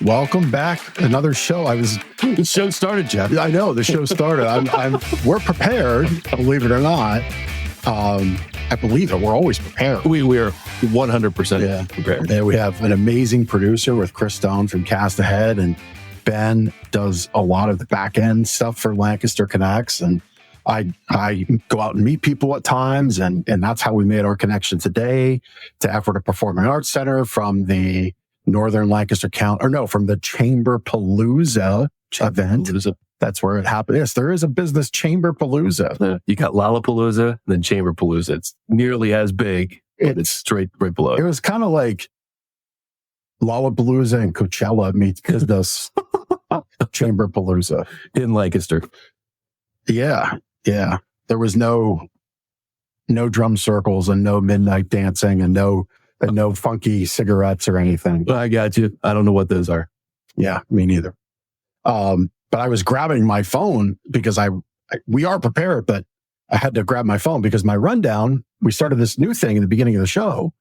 Welcome back. Another show. The show started, Jeff. I know the show started. We're prepared, believe it or not. I believe it. We're always prepared. We're 100% prepared. And we have an amazing producer with Chris Stone from Cast Ahead, and Ben does a lot of the back end stuff for Lancaster Connects. And I go out and meet people at times, and that's how we made our connection today to Ephrata Performing Arts Center from the Northern Lancaster from the Chamber Palooza event. That's where it happened. Yes, there is a business Chamber Palooza. You got Lollapalooza and then Chamber Palooza. It's nearly as big, but it's right below. It was kind of like Lollapalooza and Coachella meets business Chamber Palooza in Lancaster. Yeah. There was no drum circles and no midnight dancing and no funky cigarettes or anything. I got you. I don't know what those are. Yeah, me neither. But I was grabbing my phone because we are prepared, but I had to grab my phone because my rundown, we started this new thing in the beginning of the show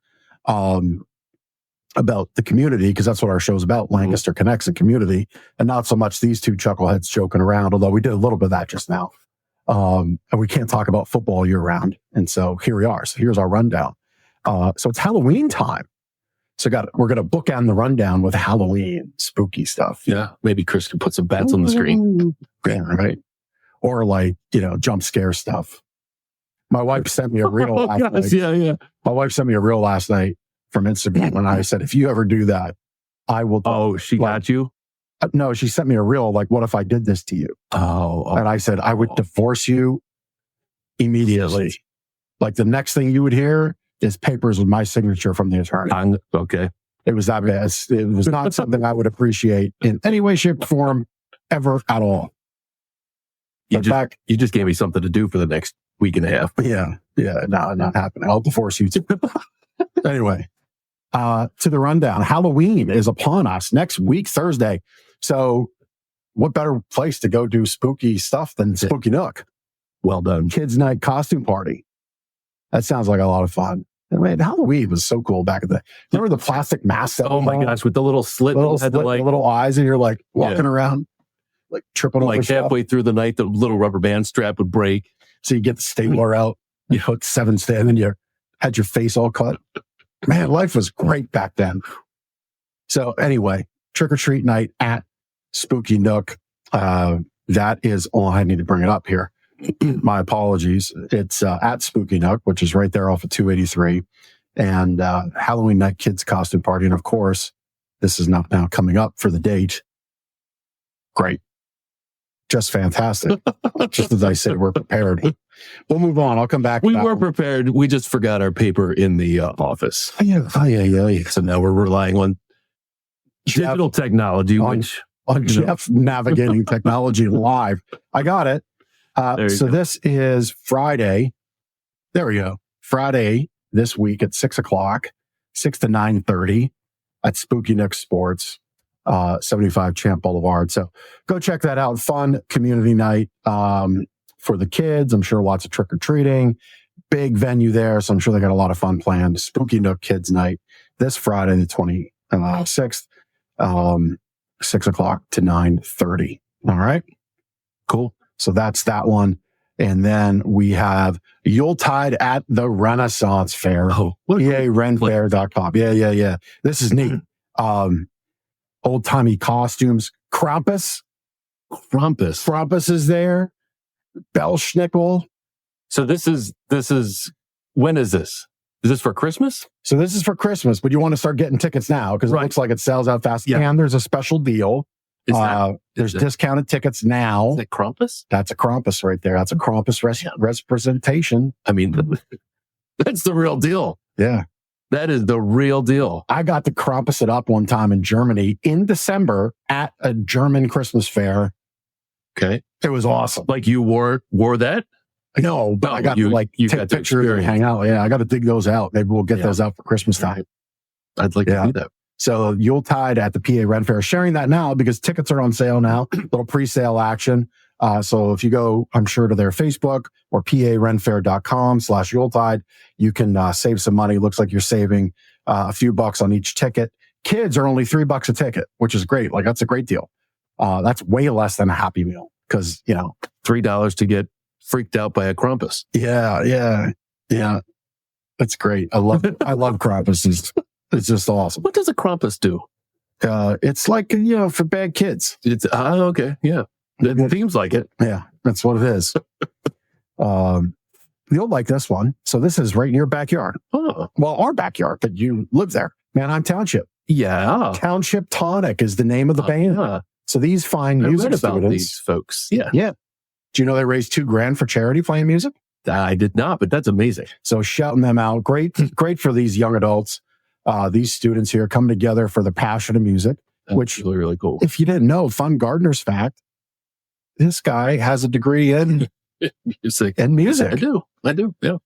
about the community, because that's what our show's about, Lancaster Connects and community, and not so much these two chuckleheads joking around, although we did a little bit of that just now. And we can't talk about football year round. And so here we are. So here's our rundown. So it's Halloween time. So we're going to bookend the rundown with Halloween spooky stuff. Yeah. Maybe Chris can put some bats on the screen. Yeah, right. Or jump scare stuff. My wife sent me a reel last night. Yeah. My wife sent me a reel last night from Instagram, and I said, if you ever do that, I will. Oh, she got you? No, she sent me a reel what if I did this to you? Oh. And I said, I would divorce you immediately. Like the next thing you would hear is papers with my signature from the attorney. Okay. It was that bad. It was not something I would appreciate in any way, shape, or form ever at all. You just gave me something to do for the next week and a half. Yeah. No, not happening. I'll divorce you too. Anyway, to the rundown. Halloween is upon us next week, Thursday. So what better place to go do spooky stuff than Spooky Nook? Well done. Kids Night Costume Party. That sounds like a lot of fun. I mean, Halloween was so cool back in the day. Remember the plastic masks? Oh my gosh, with the little slit, the little eyes, and you're walking around, tripping over halfway through the night, the little rubber band strap would break. So you get the stapler out, you hook 7 stand, and then you had your face all cut. Man, life was great back then. So anyway, trick or treat night at Spooky Nook. That is all. I need to bring it up here. My apologies. It's at Spooky Nook, which is right there off of 283, and Halloween night kids costume party. And of course, this is not now coming up for the date. Great. Just fantastic. Just as I said, we're prepared. We'll move on. I'll come back. We were prepared. We just forgot our paper in the office. Oh, yeah. So now we're relying on digital technology, on Jeff navigating technology live. I got it. So this is Friday. There we go. Friday this week at 6:00, 6 to 9:30 at Spooky Nook Sports, 75 Champ Boulevard. So go check that out. Fun community night for the kids. I'm sure lots of trick or treating. Big venue there, so I'm sure they got a lot of fun planned. Spooky Nook Kids Night this Friday, the 26th, 6:00 to 9:30. All right, cool. So that's that one. And then we have Yuletide at the Renaissance Fair. EPArenfair.com. Yeah. This is neat. Old-timey costumes. Krampus is there. Belschnickel. So this is, when is this? Is this for Christmas? So this is for Christmas, but you want to start getting tickets now because it looks like it sells out fast. Yeah. And there's a special deal. There's discounted tickets now. Is it Krampus? That's a Krampus right there. That's a Krampus representation. I mean, that's the real deal. Yeah. That is the real deal. I got to Krampus it up one time in Germany in December at a German Christmas fair. Okay. It was awesome. Like you wore that? No, but I got to take pictures and hang out. Yeah, I got to dig those out. Maybe we'll get those out for Christmas time. I'd like to do that. So Yuletide at the PA Ren Fair, sharing that now because tickets are on sale now. Little pre-sale action. So if you go, I'm sure, to their Facebook or parenfair.com/Yuletide, you can save some money. Looks like you're saving a few bucks on each ticket. kids are only $3 a ticket, which is great. Like that's a great deal. That's way less than a Happy Meal because, $3 to get freaked out by a Krampus. Yeah. That's great. I love Krampus. It's just awesome. What does a Krampus do? It's like, for bad kids. It's okay. Yeah. It seems like it. Yeah, that's what it is. You'll like this one. So this is right in your backyard. Oh. Well, our backyard, but you live there. Manheim Township. Yeah. Township Tonic is the name of the band. Yeah. So these fine music I read about students. these folks. Yeah. Yeah. Do you know they raised $2,000 for charity playing music? I did not, but that's amazing. So shouting them out. Great for these young adults. These students here come together for the passion of music, That's which really, really cool. if you didn't know, fun gardener's fact, this guy has a degree in Music. music. I do. Yeah.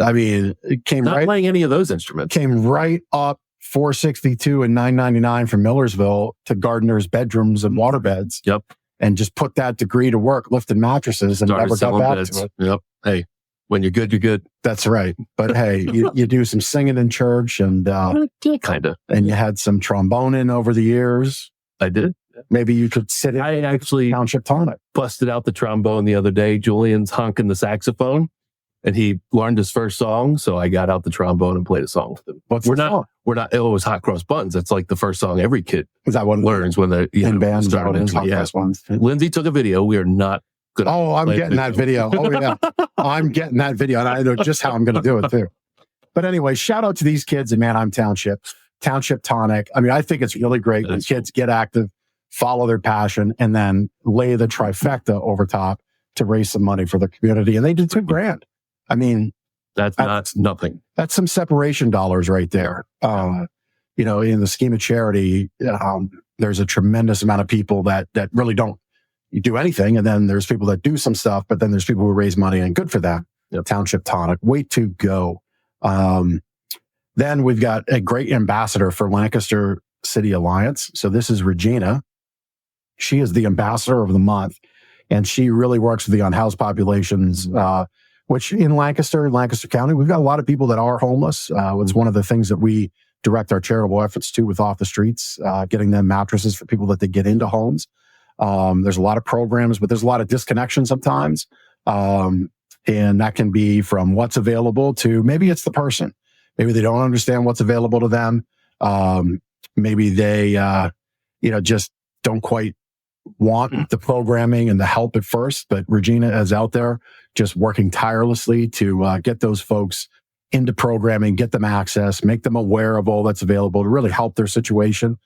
I mean, it came Not playing any of those instruments. came right up 462 and 999 from Millersville to gardeners' bedrooms and waterbeds. Yep. And just put that degree to work lifting mattresses and Started never got selling back beds. to it. Yep. Hey, when you're good, you're good. That's right. But hey, you do some singing in church and Kind of. and you had some trombone in over the years. I did. Maybe you could sit in I actually Township Tonic. busted out the trombone the other day. Julian's honking the saxophone, and he learned his first song. So I got out the trombone and played a song with him. What's We're the not. song? We're not. It was Hot Cross Buttons. That's like the first song every kid Is that one learns when they're in bands? starting into it. Yeah. Ones. Lindsay took a video. We are not good. Oh, I'm play getting that video. Oh, yeah. I'm getting that video. And I know just how I'm going to do it, too. But anyway, shout out to these kids in Manheim Township Tonic. I mean, I think it's really great when kids get active, follow their passion, and then lay the trifecta over top to raise some money for the community. And they did $2,000. I mean, That's not nothing. that's some separation dollars right there. In the scheme of charity, there's a tremendous amount of people that really don't do anything. And then there's people that do some stuff, but then there's people who raise money and good for them. Yep. Township Tonic, way to go. Then we've got a great ambassador for Lancaster City Alliance. So this is Regina. She is the ambassador of the month, and she really works with the unhoused populations, which in Lancaster County, we've got a lot of people that are homeless. It's one of the things that we direct our charitable efforts to with Off the Streets, getting them mattresses for people that they get into homes. There's a lot of programs, but there's a lot of disconnection sometimes. And that can be from what's available to maybe it's the person. Maybe they don't understand what's available to them. Maybe they, just don't quite want the programming and the help at first. But Regina is out there just working tirelessly to get those folks into programming, get them access, make them aware of all that's available to really help their situation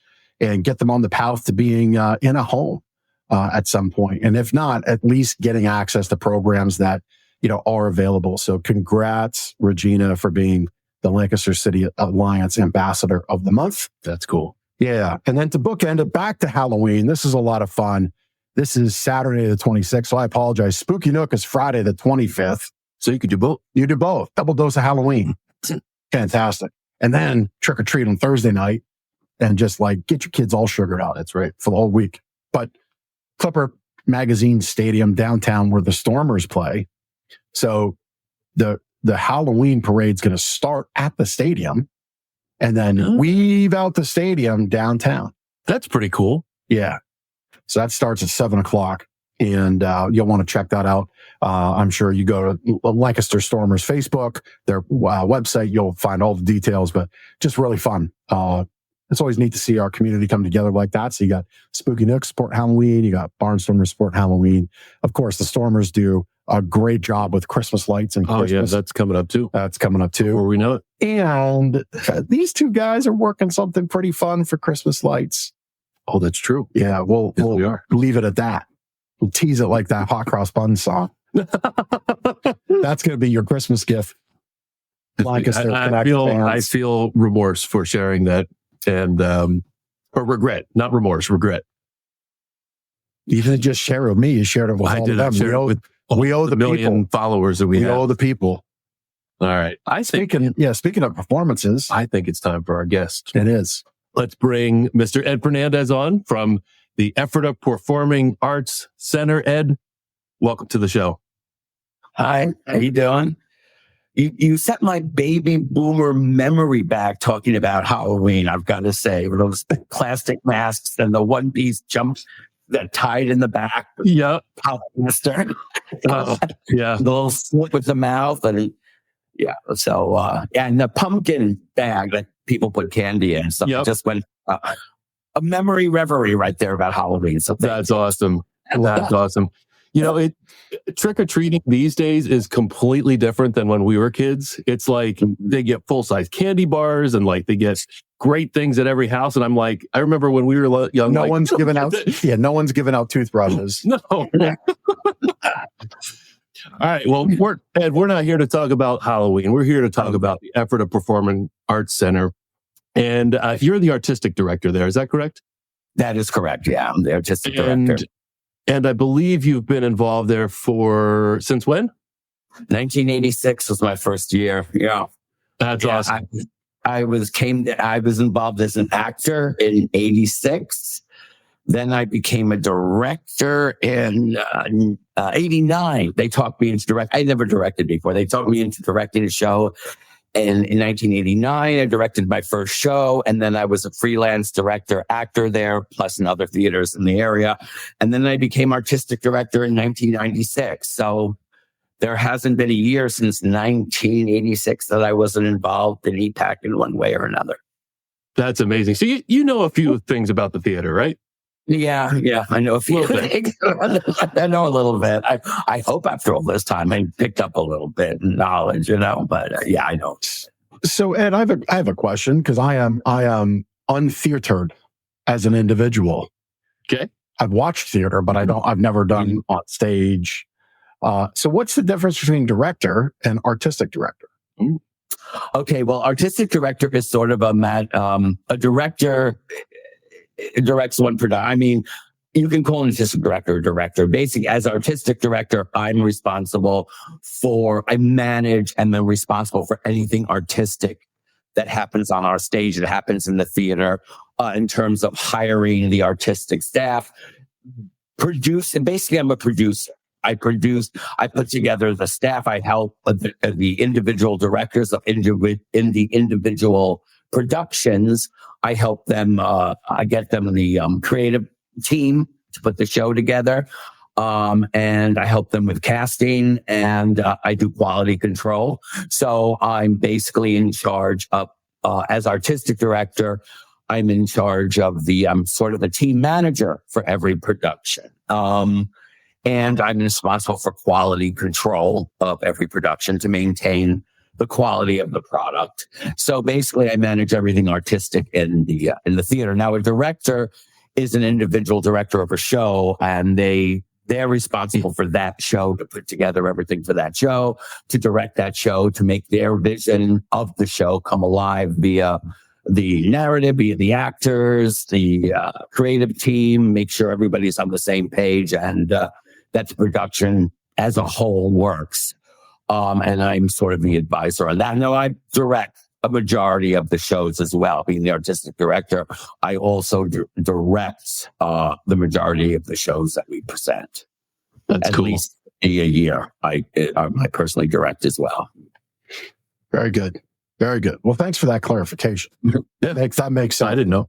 and get them on the path to being in a home at some point. And if not, at least getting access to programs that, are available. So congrats, Regina, for being the Lancaster City Alliance Ambassador of the Month. That's cool. Yeah. And then to bookend it back to Halloween, this is a lot of fun. This is Saturday the 26th. So I apologize. Spooky Nook is Friday the 25th. So you could do both. You do both. Double dose of Halloween. Fantastic. And then trick or treat on Thursday night and just get your kids all sugared out. That's right. For the whole week. But Clipper Magazine Stadium downtown where the Stormers play. So the Halloween parade's going to start at the stadium and then weave out the stadium downtown. That's pretty cool. Yeah. So that starts at 7:00 and you'll want to check that out. I'm sure you go to Lancaster Stormers Facebook, their website, you'll find all the details, but just really fun. It's always neat to see our community come together like that. So you got Spooky Nook support Halloween. You got Barnstormers support Halloween. Of course, the Stormers do a great job with Christmas lights and Christmas. Oh, yeah, that's coming up too. That's coming up too. Before we know it. And these two guys are working something pretty fun for Christmas lights. Oh, that's true. Yeah, we'll we are. leave it at that. We'll tease it like that Hot Cross Buns song. That's going to be your Christmas gift. Lancaster I feel remorse for sharing that and or regret, not remorse, regret. You didn't just share it with me. You shared it with all of them. Share it with we owe the million people. Followers that we have. Owe the people. All right. Speaking of performances, I think it's time for our guest. It is. Let's bring Mr. Ed Fernandez on from the Ephrata Performing Arts Center. Ed, welcome to the show. Hi, how you doing? You set my baby boomer memory back talking about Halloween, I've got to say. With those plastic masks and the one-piece jumps that tied in the back. Yep. Lancaster. Yeah. The little slip with the mouth. And and the pumpkin bag that people put candy in. So it just went a memory reverie right there about Halloween. So that's awesome. That's awesome. Trick-or-treating these days is completely different than when we were kids. It's like they get full-size candy bars and like they get great things at every house. And I'm like, I remember when we were young. No one's giving out. Yeah, no one's giving out toothbrushes. No. All right. Well, we're not here to talk about Halloween. We're here to talk about the Ephrata Performing Arts Center. And you're the artistic director there. Is that correct? That is correct. Yeah, I'm the artistic director. And I believe you've been involved there since when? 1986 was my first year. Yeah. That's awesome. I was involved as an actor in 86. Then I became a director in 89. They talked me into direct. I never directed before. They talked me into directing a show. And in 1989, I directed my first show. And then I was a freelance actor there, plus in other theaters in the area. And then I became artistic director in 1996. So there hasn't been a year since 1986 that I wasn't involved in EPAC in one way or another. That's amazing. So you know a few things about the theater, right? Yeah, I know a few things. I know a little bit. I hope after all this time I picked up a little bit of knowledge, but I know. So Ed, I have a question because I am untheatered as an individual. Okay. I've watched theater, but I've never done on stage. So what's the difference between director and artistic director? Okay, well, artistic director is sort of a director. It directs one production. I mean, you can call an artistic director a director. Basically, as artistic director, I manage and then responsible for anything artistic that happens on our stage, that happens in the theater, in terms of hiring the artistic staff, and basically I'm a producer. I put together the staff. I help the individual directors in the individual productions. I help them, I get them the creative team to put the show together. And I help them with casting, and I do quality control. So I'm basically in charge of, as artistic director, I'm in charge of I'm sort of the team manager for every production. And I'm responsible for quality control of every production to maintain the quality of the product. So basically I manage everything artistic in the theater. Now a director is an individual director of a show, and they're responsible for that show, to put together everything for that show, to direct that show, to make their vision of the show come alive via the narrative, via the actors, the creative team, make sure everybody's on the same page, and that the production as a whole works. And I'm sort of the advisor on that. Now, I direct a majority of the shows as well. Being the artistic director, I also direct the majority of the shows that we present. That's At least a year. I personally direct as well. Very good. Very good. Well, thanks for that clarification. That makes sense. I didn't know.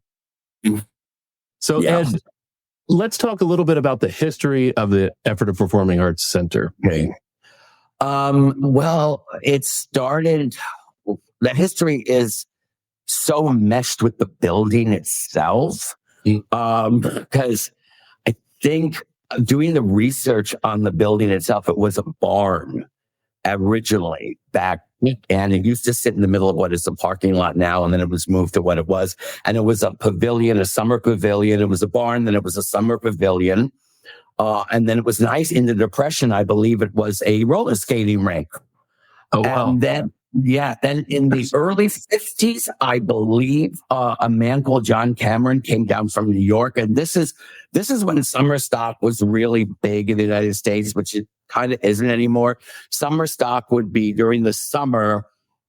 So, Ed, let's talk a little bit about the history of the Ephrata Performing Arts Center. Okay. Well, it started, the history is so meshed with the building itself. Because I think doing the research on the building itself, it was a barn originally back, and it used to sit in the middle of what is a parking lot now, and then it was moved to what it was. And it was a pavilion, a summer pavilion. It was a barn, then it was a summer pavilion. And then it was nice in the Depression. I believe it was a roller skating rink. Oh, wow. And then in the early 50s, I believe, a man called John Cameron came down from New York. And this is when summer stock was really big in the United States, which it kind of isn't anymore. Summer stock would be during the summer,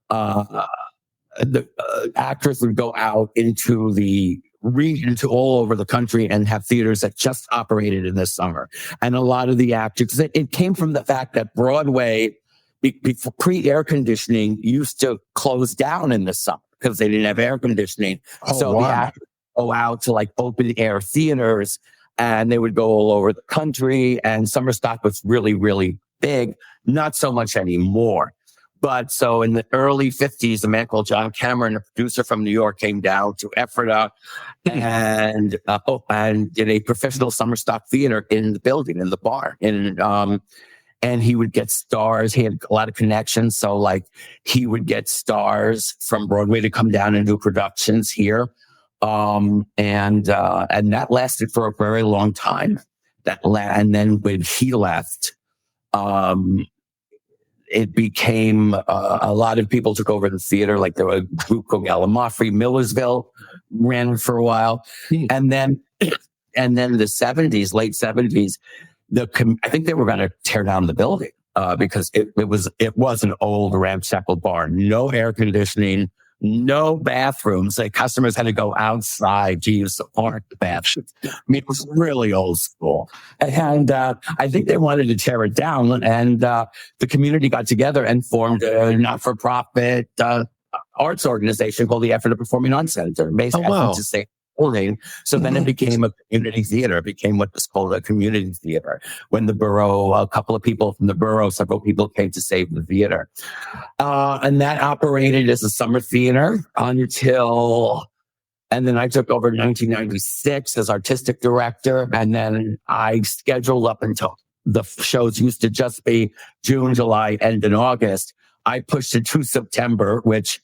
the actors would go out into the regions all over the country and have theaters that just operated in the summer. And a lot of the actors, it came from the fact that Broadway pre-air conditioning used to close down in the summer because they didn't have air conditioning. So they had to go out to like open air theaters, and they would go all over the country. And summer stock was really, really big. Not so much anymore. But so in the early 50s, a man called John Cameron, a producer from New York, came down to Ephrata and did a professional summer stock theater in the building, in the bar. And he would get stars. He had a lot of connections. So like he would get stars from Broadway to come down and do productions here. And that lasted for a very long time. And then when he left, it became a lot of people took over the theater. Like there were a group called Gallimaufry, Millersville ran for a while, and then the '70s, late '70s, I think they were going to tear down the building because it was an old ramshackle bar, no air conditioning, no bathrooms. Like customers had to go outside to use the park bathrooms. I mean, it was really old school. And I think they wanted to tear it down. And the community got together and formed a not-for-profit arts organization called the Ephrata Performing Arts Center. Basically, to say building. So then it became a community theater. It became what was called a community theater. When the borough, a couple of people from the borough, several people came to save the theater. And that operated as a summer theater until, and then I took over in 1996 as artistic director. And then I scheduled up until the shows used to just be June, July, and in August. I pushed it to September, which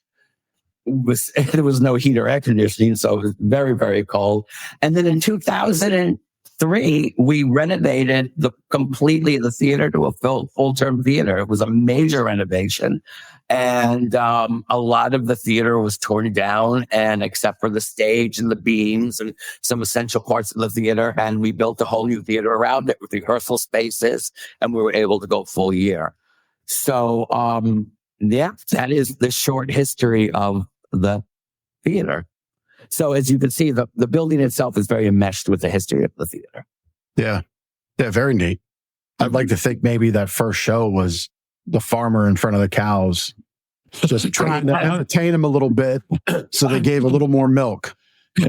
there was no heat or air conditioning, so it was very, very cold. And then in 2003, we renovated completely the theater to a full-term theater. It was a major renovation. And a lot of the theater was torn down, and except for the stage and the beams and some essential parts of the theater. And we built a whole new theater around it with rehearsal spaces, and we were able to go full year. So, that is the short history of the theater. So as you can see, the building itself is very enmeshed with the history of the theater. Yeah. Yeah. Very neat. I'd like to think maybe that first show was the farmer in front of the cows, just trying to entertain them a little bit. So they gave a little more milk.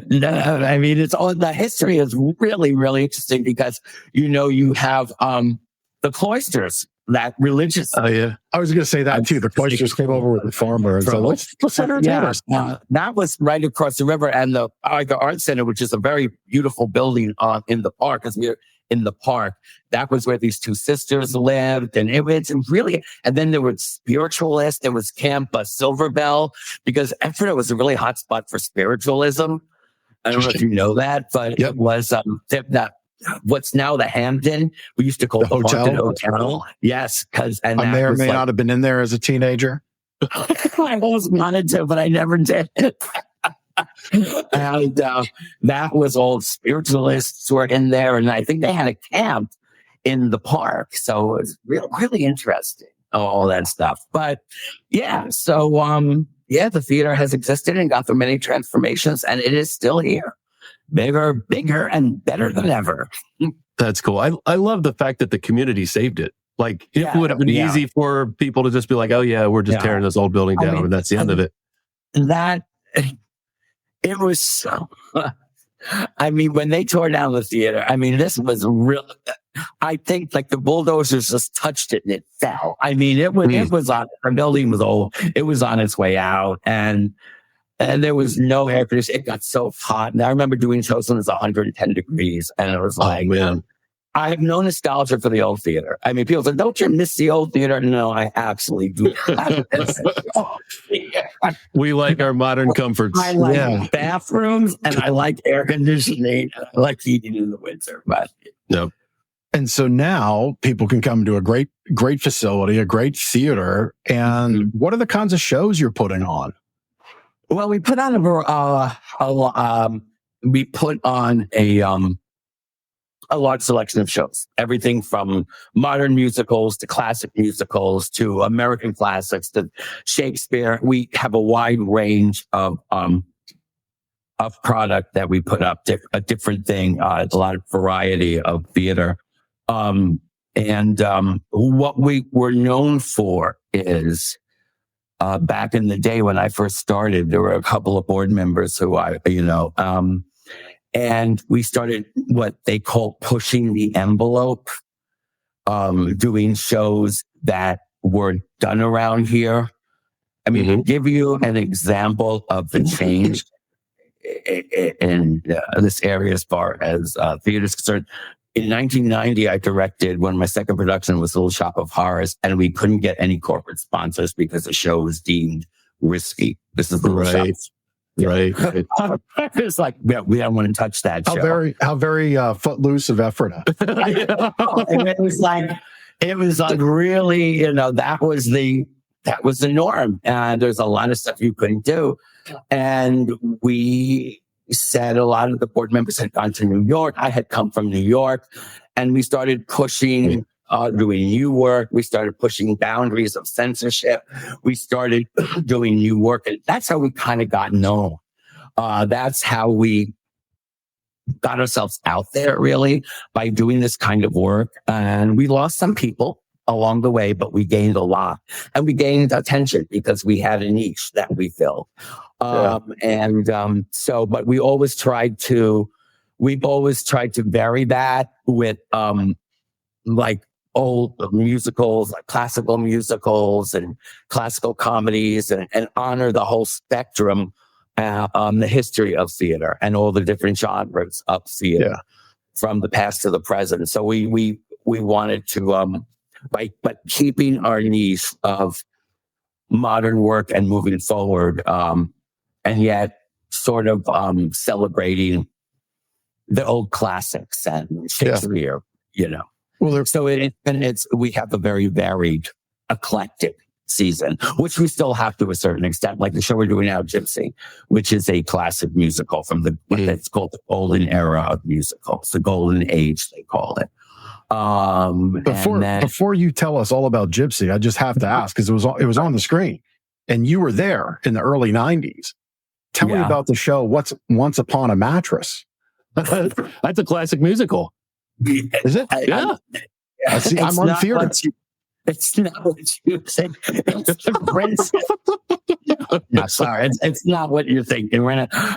No, I mean, the history is really, really interesting because, you have, the cloisters, that religious. Oh yeah. I was going to say that too. The cloisters came over with the farmer. So let's entertain us. That was right across the river, and the Art Center, which is a very beautiful building in the park, because we're in the park. That was where these two sisters lived, and it was really. And then there were spiritualists. There was Camp Silverbell, because Ephrata was a really hot spot for spiritualism. I don't know if you know that, but it was what's now the Hampton. We used to call it the Hotel. Yes, because I may or may not have been in there as a teenager. I always wanted to, but I never did. And that was all spiritualists were in there, and I think they had a camp in the park. So it was really interesting, all that stuff. But so the theater has existed and got through many transformations, and it is still here. Bigger, and better than ever. That's cool. I love the fact that the community saved it. Like, it would have been easy for people to just be like, oh yeah, we're just tearing this old building down, and that's the end of it. It was so, when they tore down the theater, this was real. I think like the bulldozers just touched it and it fell. It was on, the building was old. It was on its way out, and there was no air conditioning. It got so hot. And I remember doing shows when it was 110 degrees. And it was like, man, I have no nostalgia for the old theater. People say, don't you miss the old theater? No, I absolutely do. We like our modern comforts. I like bathrooms, and I like air conditioning. And I like heating in the winter. But And so now people can come to a great facility, a great theater. And what are the kinds of shows you're putting on? Well, we put on a large selection of shows. Everything from modern musicals to classic musicals to American classics to Shakespeare. We have a wide range of product that we put up, a different thing. It's a lot of variety of theater. And what we were known for is back in the day when I first started, there were a couple of board members who and we started what they call pushing the envelope, doing shows that were done around here. I mean, to give you an example of the change in this area as far as theater is concerned, in 1990, I directed when my second production was Little Shop of Horrors, and we couldn't get any corporate sponsors because the show was deemed risky. This is Little Shop. Right. It's like, we don't want to touch that show. How very footloose of Ephrata. It was like really, that was the norm. And there's a lot of stuff you couldn't do. And we said a lot of the board members had gone to New York. I had come from New York, and we started pushing, doing new work. We started pushing boundaries of censorship. We started doing new work. And that's how we kind of got known. That's how we got ourselves out there, really, by doing this kind of work. And we lost some people along the way, but we gained a lot. And we gained attention because we had a niche that we filled. But we've always tried to vary that with, like old musicals, like classical musicals and classical comedies, and honor the whole spectrum, the history of theater and all the different genres of theater from the past to the present. So we wanted to, but keeping our niche of modern work and moving forward, and yet sort of celebrating the old classics and Shakespeare, Well, we have a very varied, eclectic season, which we still have to a certain extent. Like the show we're doing now, Gypsy, which is a classic musical from it's called the golden era of musicals, the golden age, they call it. Before you tell us all about Gypsy, I just have to ask, because it was on the screen, and you were there in the early 90s. Tell me about the show. What's Once Upon a Mattress? That's a classic musical. Is it? Yeah. I'm on theater. It's not what you think. It's the princess. No, sorry. It's not what you're thinking.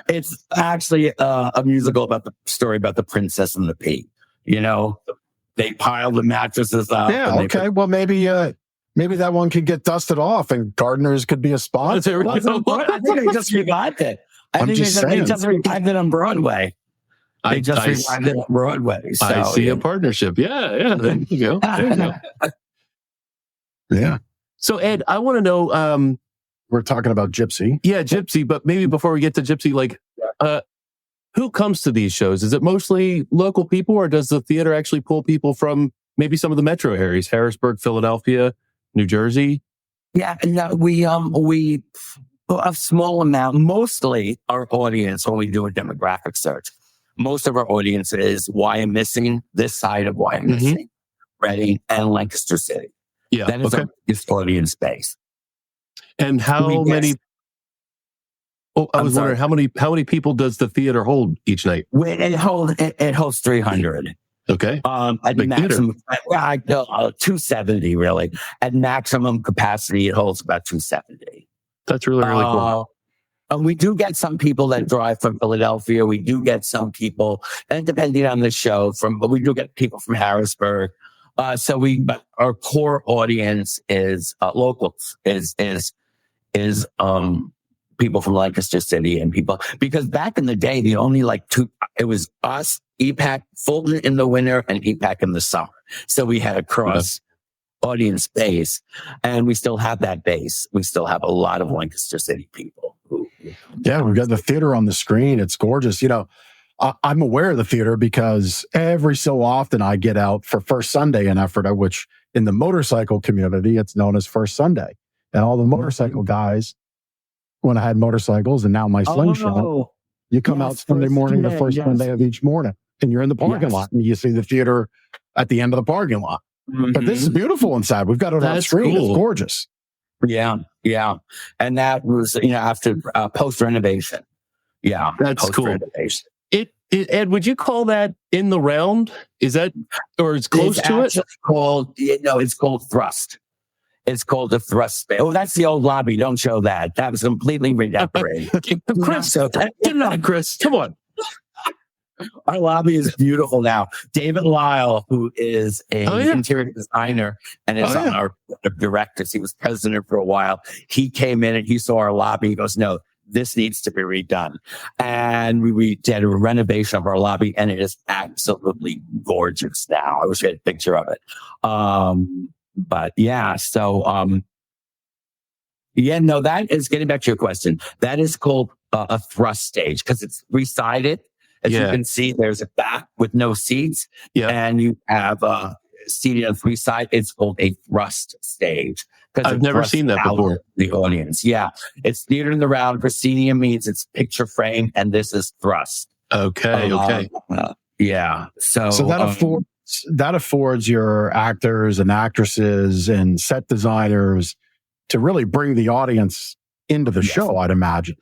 It's actually a musical about the story about the princess and the pea. They pile the mattresses up. Yeah. Okay. Well, maybe that one could get dusted off, and Gardeners could be a sponsor. I think they just revived it. They just revived it on Broadway. They just revived it on Broadway. So, I see a partnership. Yeah. There you go. Yeah. So, Ed, I want to know. We're talking about Gypsy. Yeah, Gypsy. But maybe before we get to Gypsy, who comes to these shows? Is it mostly local people, or does the theater actually pull people from maybe some of the metro areas, Harrisburg, Philadelphia, New Jersey? Yeah, no, we a small amount. Mostly our audience, when we do a demographic search, most of our audience is why I'm missing this side of why I'm missing Reading and Lancaster City. Yeah, that is our biggest audience base. And how many? I was wondering how many people does the theater hold each night? It holds 300. Okay. At maximum, 270 really. At maximum capacity, it holds about 270. That's really cool. We do get some people that drive from Philadelphia. We do get some people, and depending on the show, but we do get people from Harrisburg. But our core audience is locals, is people from Lancaster City and people, because back in the day, the only it was us, EPAC, Fulton in the winter and EPAC in the summer. So we had a cross audience base, and we still have that base. We still have a lot of Lancaster City people. Yeah, we've got the theater on the screen. It's gorgeous. I'm aware of the theater because every so often I get out for First Sunday in Ephrata, which in the motorcycle community, it's known as First Sunday. And all the motorcycle guys, when I had motorcycles and now my slingshot, you come out Sunday morning, the first Sunday of each morning, and you're in the parking lot, and you see the theater at the end of the parking lot. But this is beautiful inside. We've got it on screen. Cool. It's gorgeous. Yeah. And that was, after post renovation. Yeah. That's cool. Renovation. Ed, would you call that in the round? Is that, or it's close to it? It's called thrust. It's called the thrust space. Oh, that's the old lobby. Don't show that. That was completely redecorated. Chris, come on. Our lobby is beautiful now. David Lyle, who is an interior designer and is on our board of directors, he was president for a while. He came in and he saw our lobby. He goes, no, this needs to be redone. And we did a renovation of our lobby, and it is absolutely gorgeous now. I wish I had a picture of it. But yeah, so that is getting back to your question. That is called a thrust stage because it's three-sided. As you can see, there's a back with no seats, and you have seating on three sides. It's called a thrust stage. I've never seen that before. The audience, it's theater in the round. Proscenium means it's picture frame, and this is thrust. Okay. So that affords your actors and actresses and set designers to really bring the audience into the show, I'd imagine.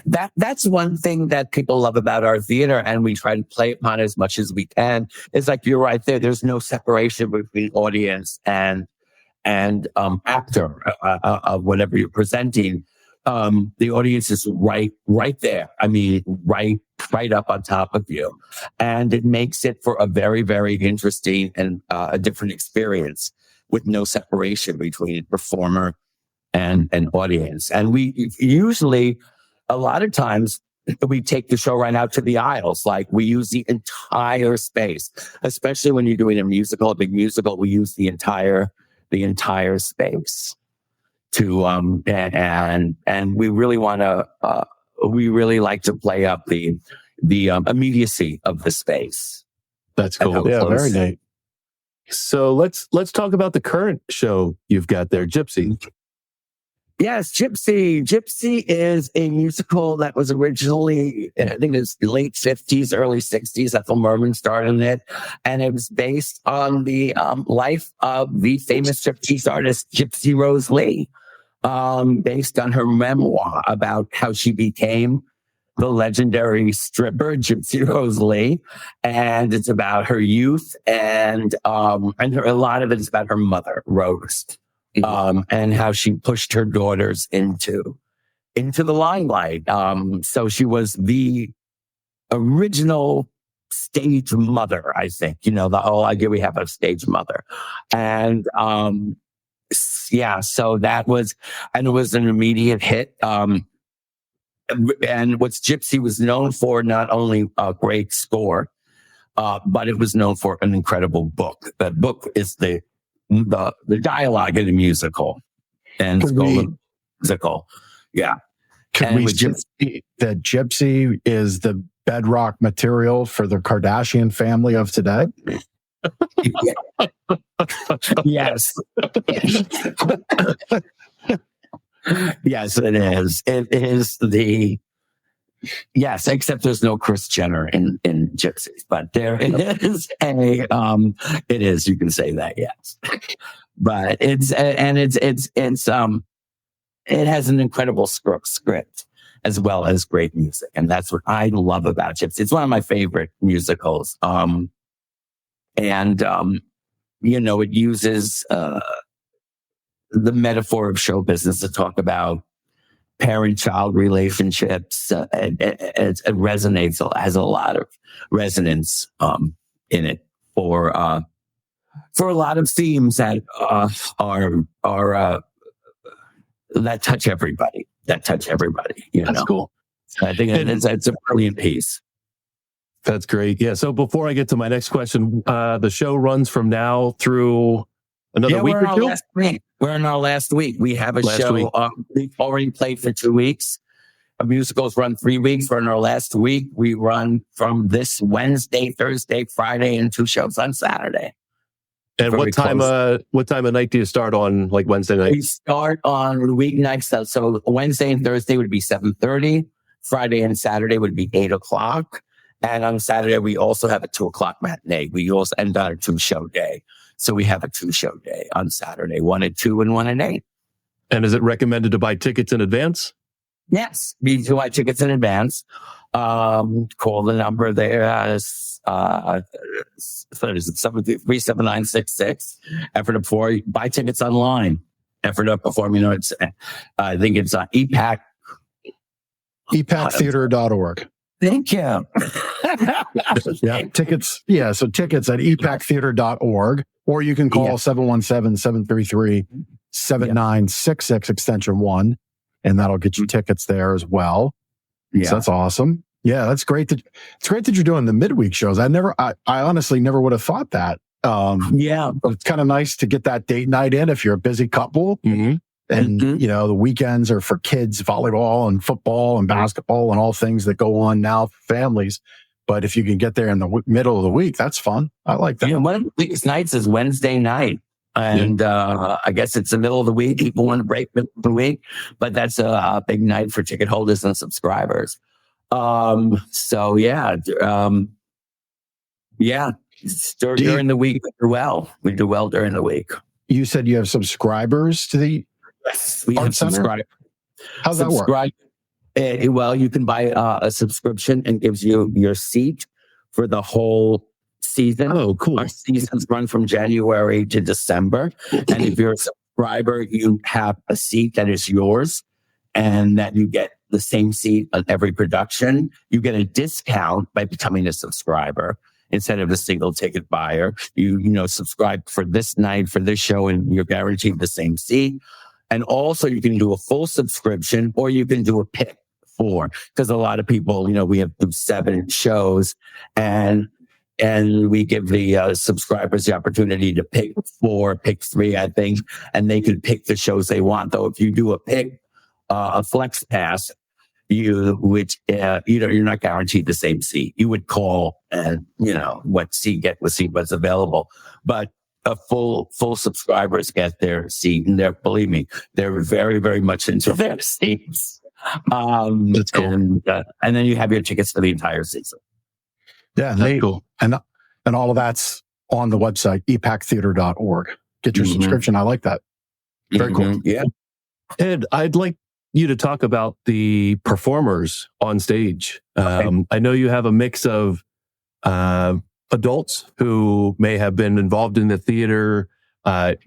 That's one thing that people love about our theater, and we try to play upon as much as we can. It's like you're right there. There's no separation between audience and actor of whatever you're presenting. The audience is right there. I mean, right up on top of you, and it makes it for a very, very interesting and a different experience with no separation between performer and audience. And we usually, a lot of times, we take the show right out to the aisles. Like, we use the entire space, especially when you're doing a big musical. We use the entire space to and we really want to we really like to play up the immediacy of the space. That's cool. Yeah, very neat. So let's talk about the current show you've got there, Gypsy. Yes, Gypsy. Gypsy is a musical that was originally, I think it's late 50s, early 60s. Ethel Merman starred in it. And it was based on the life of the famous Gypsy artist, Gypsy Rose Lee, based on her memoir about how she became the legendary stripper, Gypsy Rose Lee. And it's about her youth, and a lot of it is about her mother, Rose. And how she pushed her daughters into the limelight. So she was the original stage mother, I think. You know, the whole idea we have of stage mother. And so that was, and it was an immediate hit. And what Gypsy was known for, not only a great score, but it was known for an incredible book. That book is the dialogue in a musical, and it's called a musical. Yeah. Could we say that Gypsy is the bedrock material for the Kardashian family of today? Yes. Yes, it is. It is yes, except there's no Kris Jenner in Gypsies, but there is it is, you can say that, yes. But it has an incredible script as well as great music. And that's what I love about Gypsy. It's one of my favorite musicals. It uses, the metaphor of show business to talk about parent-child relationships. It resonates, has a lot of resonance in it for a lot of themes that are that touch everybody. That's cool. So I think it's a brilliant piece. That's great. Yeah. So before I get to my next question, the show runs from now through another week or two? We're in our last week. We have a show. We've already played for 2 weeks. Our musicals run 3 weeks. We're in our last week. We run from this Wednesday, Thursday, Friday, and 2 shows on Saturday. And what time of night do you start on, like Wednesday night? We start on weeknights. So Wednesday and Thursday would be 7:30. Friday and Saturday would be 8:00. And on Saturday, we also have a 2:00 matinee. We also end on a 2-show day. So we have a 2-show day on Saturday, 1 at 2 and 1 at 8. And is it recommended to buy tickets in advance? Yes, we do buy tickets in advance. Call the number there. What is it? 733-7966. Ephrata 4. Buy tickets online. Ephrata Performing Arts. I think it's EPAC. EPACtheater.org. Thank you. Yeah, tickets. Yeah, so tickets at EPACtheater.org, or you can call 717-733-7966 extension 1, and that'll get you tickets there as well. Yeah, so that's awesome. Yeah, that's great. It's great that you're doing the midweek shows. I honestly never would have thought that. It's kind of nice to get that date night in if you're a busy couple. Mm-hmm. And, the weekends are for kids, volleyball and football and basketball and all things that go on now for families. But if you can get there in the middle of the week, that's fun. I like that. Yeah, one of these nights is Wednesday night. And I guess it's the middle of the week. People want to break the week, but that's a big night for ticket holders and subscribers. During the week, we do well. We do well during the week. You said you have subscribers to the we have subscribers. How's that work? You can buy a subscription and gives you your seat for the whole season. Oh, cool. Our seasons run from January to December. And if you're a subscriber, you have a seat that is yours and that you get the same seat on every production. You get a discount by becoming a subscriber. Instead of a single ticket buyer, you subscribe for this night, for this show, and you're guaranteed the same seat. And also you can do a full subscription, or you can do a pick 4, because a lot of people, we have 7 shows, and we give the subscribers the opportunity to pick 4, pick 3, I think, and they can pick the shows they want. Though if you do a flex pass, you're not guaranteed the same seat. You would call and what seat what's available, but a full subscribers get their seat, and believe me, they're very, very much into their seats. That's cool. And then you have your tickets for the entire season. Yeah, that's cool. And all of that's on the website epactheater.org. Get your subscription. I like that. Very cool. Yeah. Ed, I'd like you to talk about the performers on stage. Okay. I know you have a mix of adults who may have been involved in the theater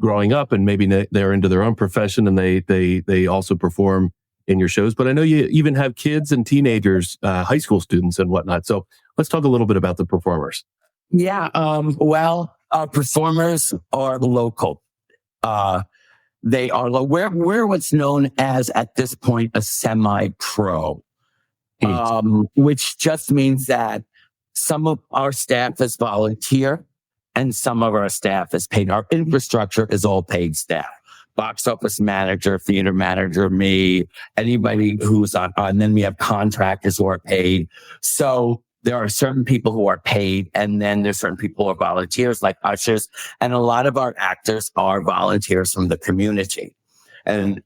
growing up, and maybe they're into their own profession, and they also perform in your shows. But I know you even have kids and teenagers, high school students and whatnot. So let's talk a little bit about the performers. Yeah. Our performers are local. They are we're what's known as, at this point, a semi-pro, which just means that some of our staff is volunteer and some of our staff is paid. Our infrastructure is all paid staff. Box office manager, theater manager, me, anybody who's on, and then we have contractors who are paid. So there are certain people who are paid, and then there's certain people who are volunteers, like ushers. And a lot of our actors are volunteers from the community, and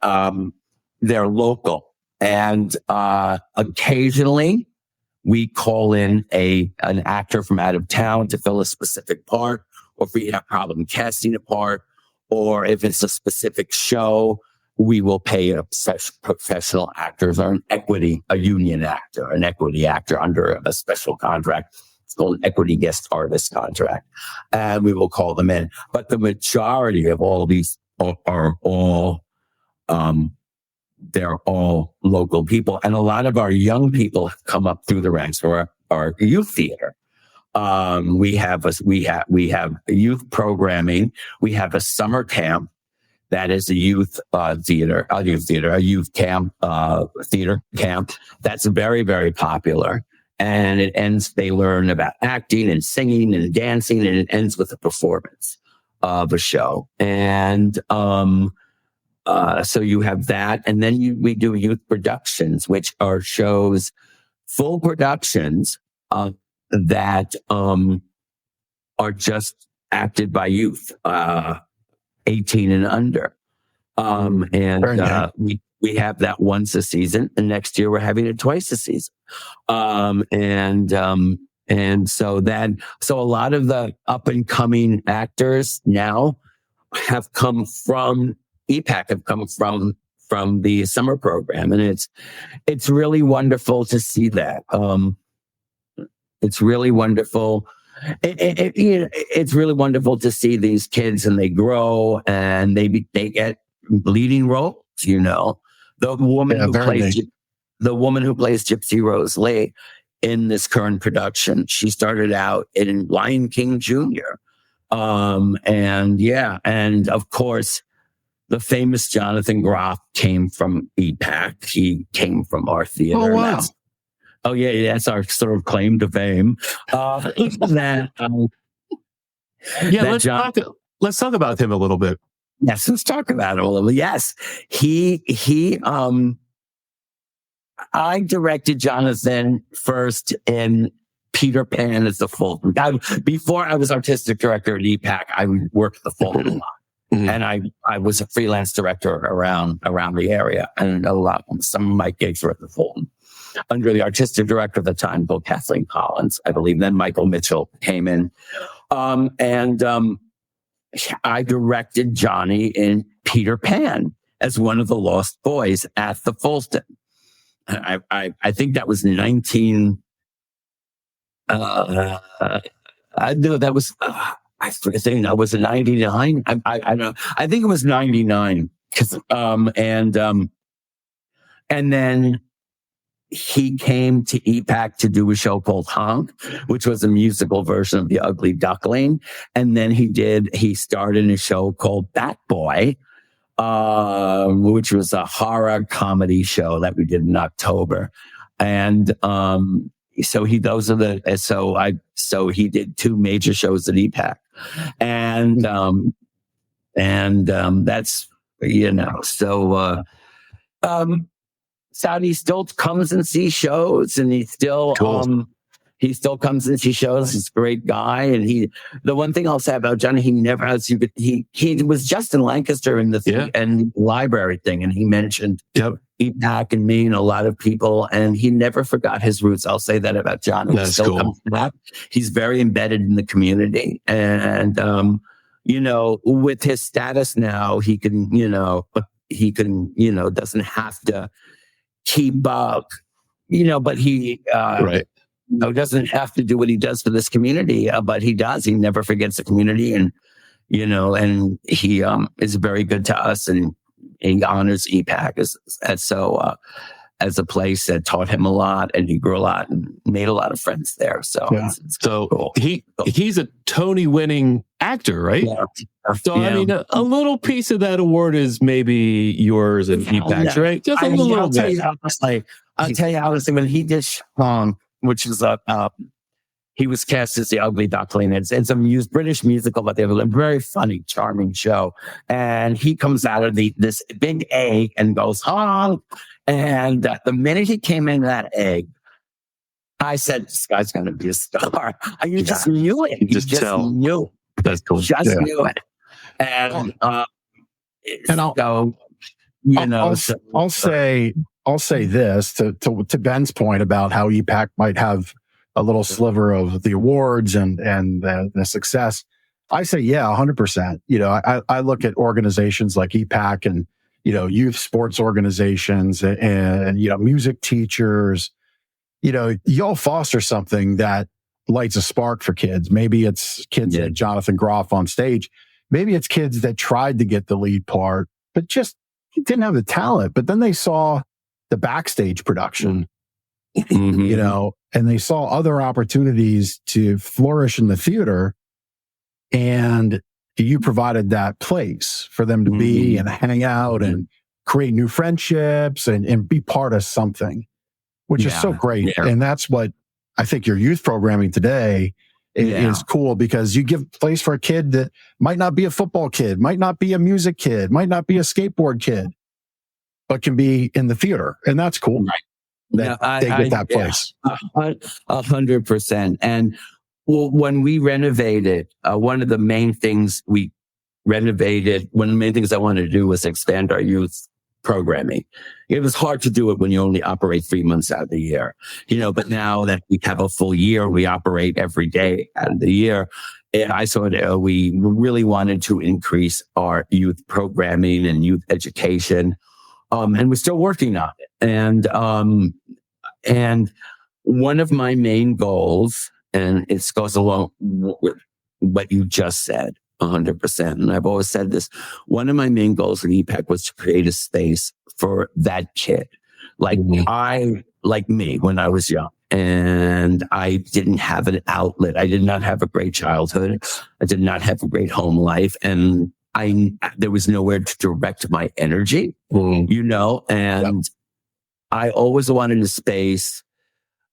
they're local. And occasionally we call in an actor from out of town to fill a specific part, or if we have problem casting a part, or if it's a specific show, we will pay a professional actors or a union actor, an equity actor under a special contract. It's called an equity guest artist contract. And we will call them in. But the majority of all of these are all, they're all local people. And a lot of our young people have come up through the ranks for our youth theater. We have youth programming. We have a summer camp that is a youth theater, a youth camp, theater camp. That's very, very popular. And they learn about acting and singing and dancing, and it ends with a performance of a show. And, so you have that. And then we do youth productions, which are shows, full productions, that, are just acted by youth, 18 and under. We have that once a season, and next year we're having it twice a season. So a lot of the up and coming actors now have come from EPAC, have come from the summer program. And it's really wonderful to see that. It's really wonderful. It's really wonderful to see these kids, and they grow and they get leading roles. The woman who plays Gypsy Rose Lee in this current production, she started out in Lion King Jr. And of course, the famous Jonathan Groff came from EPAC. He came from our theater. Oh, wow. That's our sort of claim to fame. Let's talk about him a little bit. Yes, let's talk about it a little bit. Yes, I directed Jonathan first in Peter Pan as the Fulton. Before I was artistic director at EPAC, I worked the Fulton a lot. Mm-hmm. And I was a freelance director around the area, and some of my gigs were at the Fulton under the artistic director at the time, Bill Kathleen Collins, I believe. Then Michael Mitchell came in. I directed Johnny in Peter Pan as one of the Lost Boys at the Fulton. I think that was 19. I know that was. I think that was 99. I don't know. I think it was 99. And then he came to EPAC to do a show called Honk, which was a musical version of The Ugly Duckling. And then he starred in a show called Bat Boy, which was a horror comedy show that we did in October. And, so he did 2 major shows at EPAC. And that's, Saudi still comes and sees shows, and he still comes and sees shows. He's a great guy. And the one thing I'll say about Johnny, he never has, he was just in Lancaster in the library thing. And he mentioned EPAC and me and a lot of people, and he never forgot his roots. I'll say that about Johnny. That's cool. He's very embedded in the community. And, with his status now, he can, doesn't have to keep up, but he, doesn't have to do what he does for this community, but he does. He never forgets the community, and and he is very good to us, and he honors EPAC as a place that taught him a lot, and he grew a lot and made a lot of friends there. So, it's cool. He's a Tony-winning actor, right? Yeah. So I mean, a little piece of that award is maybe yours and EPAC's, right? Just a little bit. I'll tell you honestly, when he did Sean, which is he was cast as the Ugly Duckling. It's a British musical, but they have a very funny, charming show. And he comes out of this big egg and goes, "Honk." And the minute he came in that egg, I said, "This guy's going to be a star." You just knew it. You just knew. That's cool. Knew it. And I'll say this to Ben's point about how EPAC might have a little sliver of the awards and the success. I say, 100%. I look at organizations like EPAC and, youth sports organizations and music teachers, y'all foster something that lights a spark for kids. Maybe it's kids like Jonathan Groff on stage. Maybe it's kids that tried to get the lead part, but just didn't have the talent. But then they saw the backstage production, and they saw other opportunities to flourish in the theater. And you provided that place for them to be and hang out and create new friendships and be part of something, which is so great. Yeah. And that's what I think your youth programming today is cool, because you give place for a kid that might not be a football kid, might not be a music kid, might not be a skateboard kid, but can be in the theater. And that's cool. Right. They get that place. 100%. And when we renovated, one of the main things I wanted to do was expand our youth programming. It was hard to do it when you only operate 3 months out of the year, but now that we have a full year, we operate every day out of the year. And I saw we really wanted to increase our youth programming and youth education. And we're still working on it. And one of my main goals, and it goes along with what you just said, 100%. And I've always said this. One of my main goals at EPAC was to create a space for that kid. Like me when I was young, and I didn't have an outlet. I did not have a great childhood. I did not have a great home life. And there was nowhere to direct my energy, and I always wanted a space.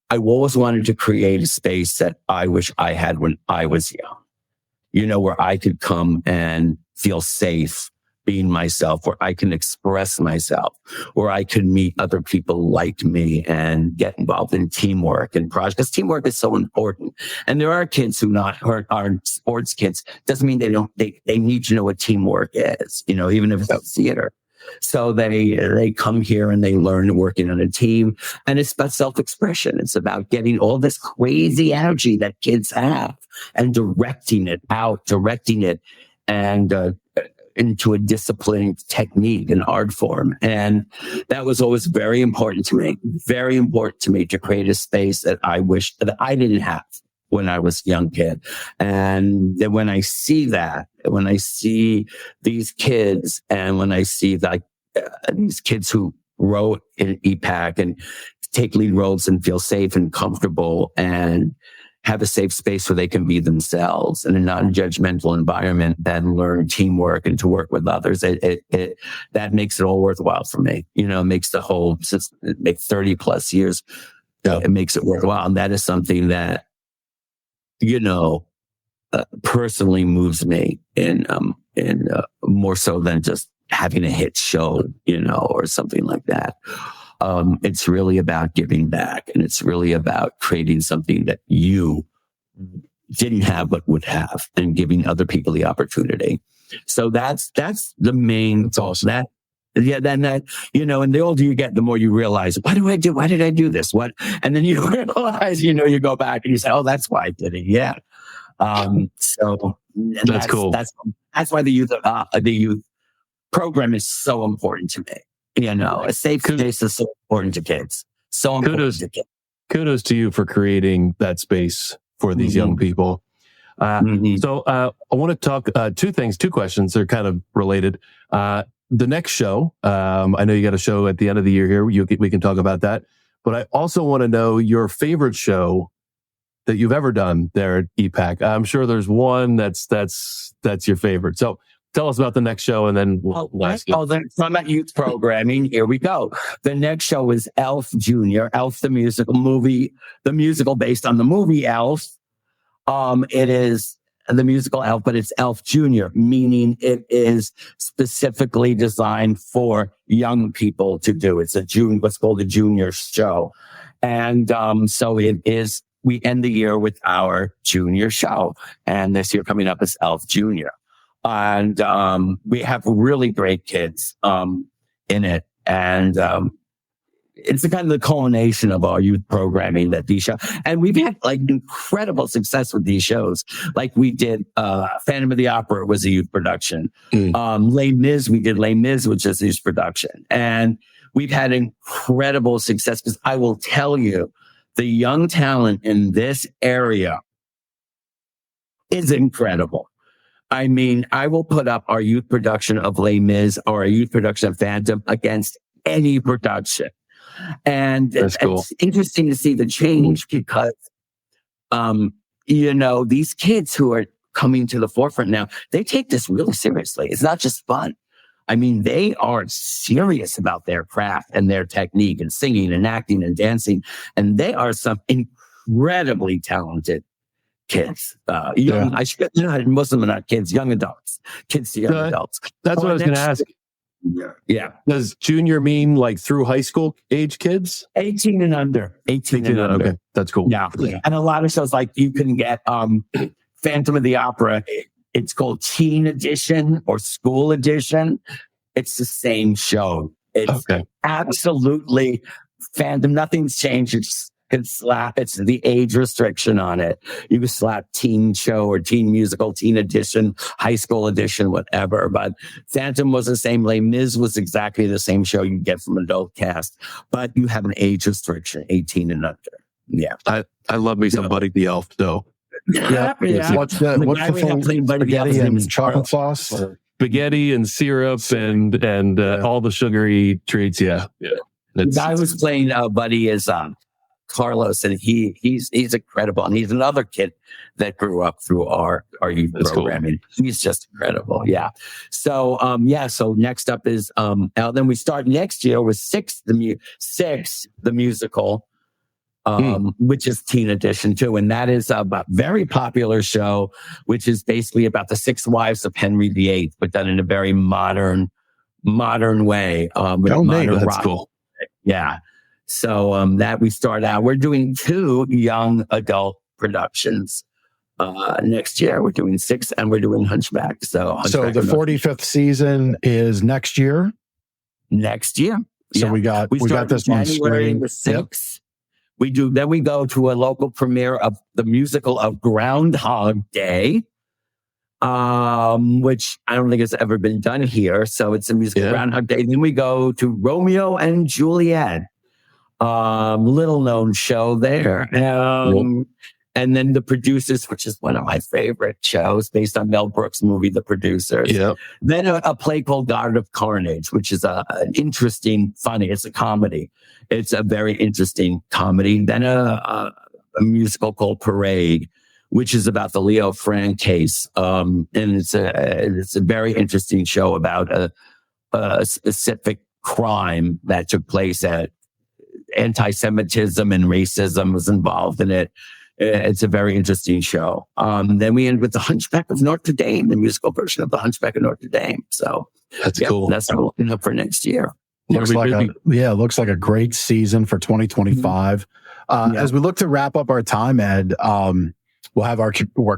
I always wanted to create a space that I wish I had when I was young, where I could come and feel safe being myself, where I can express myself, where I can meet other people like me and get involved in teamwork and projects. Because teamwork is so important. And there are kids who aren't sports kids. Doesn't mean they need to know what teamwork is, even if it's theater. So they come here and they learn working on a team, and it's about self-expression. It's about getting all this crazy energy that kids have and directing it and into a disciplined technique and art form. And that was always very important to me to create a space that I wish that I didn't have when I was a young kid. And then when I see these kids, and when I see these kids who wrote in EPAC and take lead roles and feel safe and comfortable and have a safe space where they can be themselves in a non-judgmental environment and learn teamwork and to work with others, that makes it all worthwhile for me. It makes the whole, since it makes 30 plus years, it makes it worthwhile. And that is something that, personally moves me in more so than just having a hit show, or something like that. It's really about giving back, and it's really about creating something that you didn't have but would have, and giving other people the opportunity. So that's the main. That's awesome. Then and the older you get, the more you realize, why did I do this? What? And then you realize, you go back and you say, oh, that's why I did it. Yeah. So that's cool. That's why the youth program is so important to me. A safe space is so important to kids. So important to kids. Kudos to you for creating that space for these young people. So I want to talk two questions. They're kind of related. The next show, I know you got a show at the end of the year here. We can talk about that. But I also want to know your favorite show that you've ever done there at EPAC. I'm sure there's one that's your favorite. So tell us about the next show, and then we'll ask you. Then from that youth programming, here we go. The next show is Elf Jr., Elf the musical based on the movie Elf. It is the musical Elf, but it's Elf Jr., meaning it is specifically designed for young people to do. It's what's called a junior show. And so it is, we end the year with our junior show. And this year coming up is Elf Jr. And we have really great kids in it. And it's the kind of the culmination of our youth programming that these shows. And we've had incredible success with these shows. Like we did Phantom of the Opera was a youth production. Les Mis, we did Les Mis, which is a youth production. And we've had incredible success, because I will tell you, the young talent in this area is incredible. I mean, I will put up our youth production of Les Mis or our youth production of Phantom against any production. And that's cool. It's interesting to see the change, because, these kids who are coming to the forefront now, they take this really seriously. It's not just fun. I mean, they are serious about their craft and their technique and singing and acting and dancing. And they are some incredibly talented kids. Most of them are not kids, young adults. Kids to young adults. That's what I was going to ask. Yeah. Does junior mean like through high school age kids? 18 and under. 18 and under. Okay, that's cool. Yeah. And a lot of shows, like you can get Phantom of the Opera. It's called Teen Edition or School Edition. It's the same show. It's absolutely Phantom. Nothing's changed. It's can slap, it's the age restriction on it. You can slap teen show or teen musical, teen edition, high school edition, whatever. But Phantom was the same. Les Mis was exactly the same show you get from adult cast, but you have an age restriction, 18 and under. Yeah. I love me some Buddy the Elf, though. Yeah. What's the full spaghetti and chocolate sauce? Spaghetti and syrup and all the sugary treats. Yeah. The guy who's playing Buddy is Carlos, and he's incredible, and he's another kid that grew up through our youth programming. Cool. He's just incredible. Yeah. So So next up is then we start next year with Six the musical. Which is teen edition too. And that is a very popular show, which is basically about the 6 wives of Henry VIII, but done in a very modern way. That's cool. Yeah. So, that we start out, we're doing 2 young adult productions. Next year we're doing 6 and we're doing Hunchback. So the 45th season is next year. So we got this on January the 6th. Then we go to a local premiere of the musical of Groundhog Day, which I don't think has ever been done here. So it's a musical Groundhog Day. Then we go to Romeo and Juliet, little known show there. And then The Producers, which is one of my favorite shows based on Mel Brooks' movie, The Producers. Yep. Then a play called God of Carnage, which is an interesting, funny, it's a comedy. It's a very interesting comedy. Then a musical called Parade, which is about the Leo Frank case. And it's a very interesting show about a specific crime that took place at anti-Semitism and racism was involved in it. It's a very interesting show. Then we end with The Hunchback of Notre Dame, the musical version of The Hunchback of Notre Dame. So that's cool. That's what we're looking up for next year. Looks like a great season for 2025. As we look to wrap up our time, Ed, we'll have our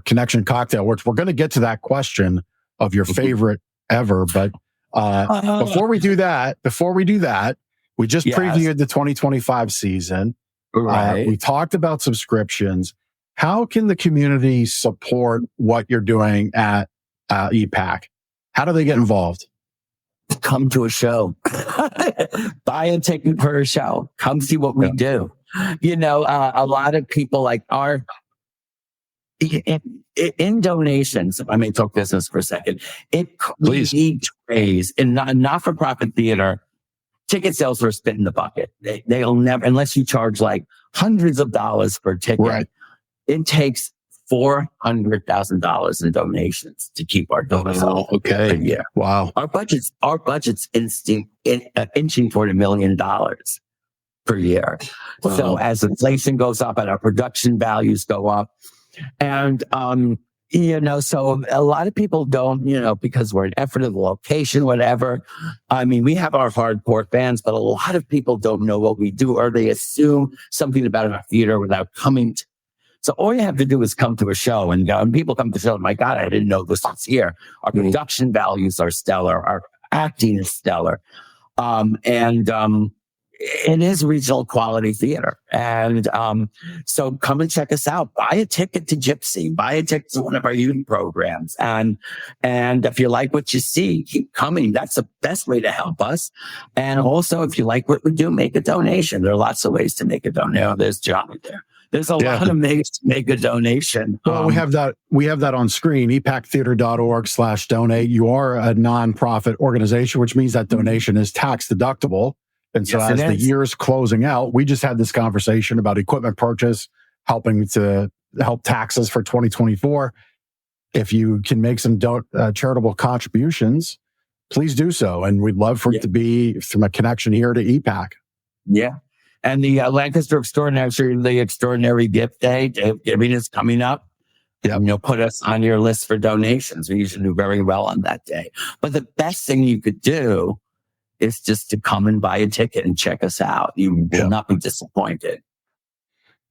connection cocktail, which we're going to get to that question of your favorite ever. But before we do that, we just previewed the 2025 season. Right. We talked about subscriptions. How can the community support what you're doing at EPAC? How do they get involved? Come to a show. Buy a ticket for a show. Come see what we do. A lot of people in donations, if I may talk business for a second, we need to raise in not-for-profit theater. Ticket sales are a spit in the bucket. They'll never, unless you charge like hundreds of dollars per ticket. Right. It takes $400,000 in donations to keep our doors open. Okay. Yeah. Wow. Our budget's inching toward $1 million per year. Wow. So as inflation goes up and our production values go up, and so a lot of people don't, because we're an Ephrata, the location, whatever. I mean, we have our hardcore fans, but a lot of people don't know what we do, or they assume something about our theater without coming to. So all you have to do is come to a show and go, and people come to the show, my God, I didn't know this was here. Our production values are stellar. Our acting is stellar. It is regional quality theater. And so come and check us out. Buy a ticket to Gypsy. Buy a ticket to one of our youth programs. And if you like what you see, keep coming. That's the best way to help us. And also, if you like what we do, make a donation. There are lots of ways to make a donation. There's Johnny there. There's a lot of ways to make a donation. Well, we have that on screen, epactheater.org/donate. You are a nonprofit organization, which means that donation is tax deductible. And so as the year's closing out, we just had this conversation about equipment purchase, helping to help taxes for 2024. If you can make some charitable contributions, please do so. And we'd love for it to be from a connection here to EPAC. Yeah. And the Lancaster Extraordinary Gift Day, giving is coming up. Yeah. Put us on your list for donations. We usually do very well on that day. But the best thing you could do is just to come and buy a ticket and check us out. You will not be disappointed.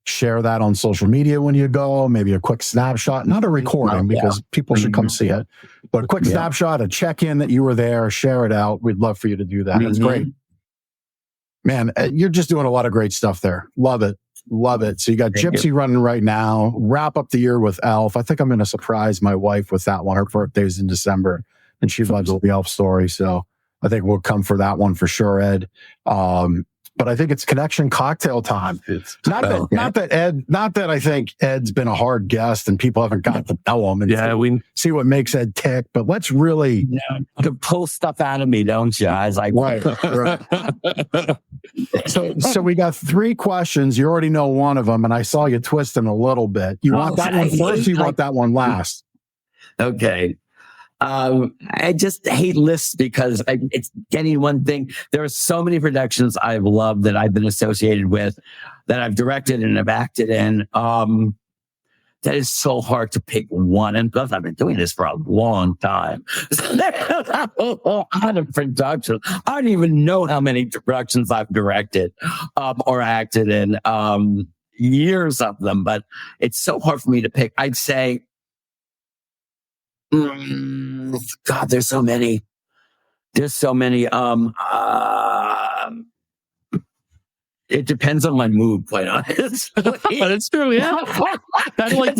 Share that on social media when you go, maybe a quick snapshot, not a recording because people should come see it, but a quick snapshot, a check-in that you were there, share it out. We'd love for you to do that. It's great. Man, you're just doing a lot of great stuff there. Love it. Love it. So you got Thank Gypsy running right now. Wrap up the year with Elf. I think I'm going to surprise my wife with that one. Her birthday's in December, and she loves the Elf story. So I think we'll come for that one for sure, Ed. But I think it's connection cocktail time. Not that I think Ed's been a hard guest and people haven't got to know him and we see what makes Ed tick. But let's really to pull stuff out of me, don't you? I was like, right. So we got 3 questions. You already know one of them, and I saw you twisting a little bit. You want that one first? Or you want that one last? Okay. I just hate lists because it's getting one thing. There are so many productions I've loved that I've been associated with, that I've directed and have acted in. That is so hard to pick one. And plus, I've been doing this for a long time. So there's a lot of productions. I don't even know how many productions I've directed or acted in. Years of them, but it's so hard for me to pick. I'd say, God, there's so many. There's so many. It depends on my mood, quite honestly. But it's true, yeah. Kind of like